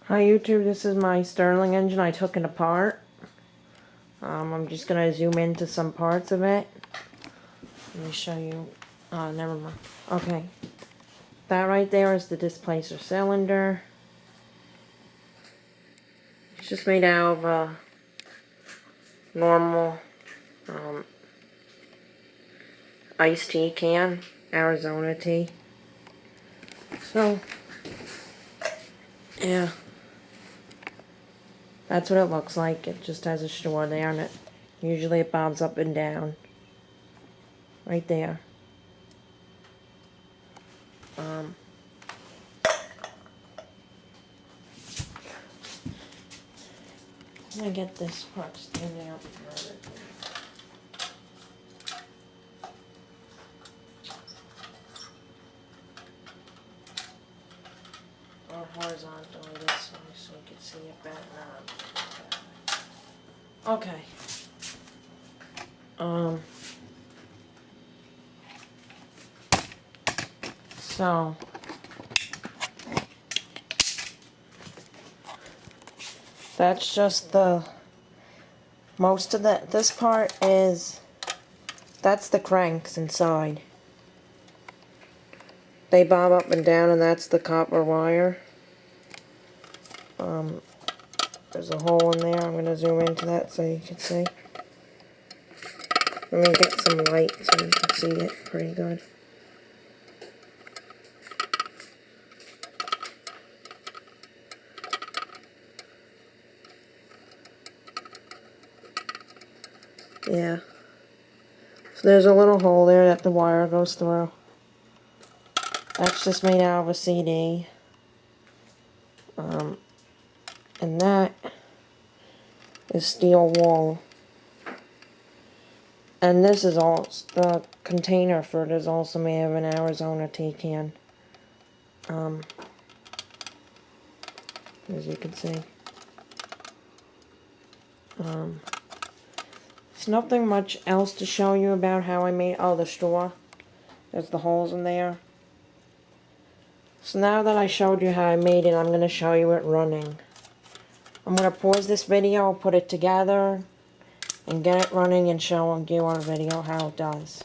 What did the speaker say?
Hi YouTube, this is my Stirling engine. I took it apart. I'm just going to zoom into some parts of it. Let me show you. Never mind. Okay. That right there is the displacer cylinder. It's just made out of a normal iced tea can. Arizona tea. So, yeah. That's what it looks like. It just has a straw there, and usually it bobs up and down. Right there. I'm gonna get this part standing out further. Or horizontally this way so you can see it better. Okay. So that's just most of this part is, that's the cranks inside. They bob up and down, and that's the copper wire. There's a hole in there. I'm going to zoom into that so you can see. Let me get some light so you can see it pretty good. Yeah. So there's a little hole there that the wire goes through. That's just made out of a CD. And that is steel wool. And this is all, the container for it is also made of an Arizona tea can. As you can see. There's nothing much else to show you about how I made, the straw. There's the holes in there. So now that I showed you how I made it, I'm going to show you it running. I'm going to pause this video, put it together, and get it running and show you our video how it does.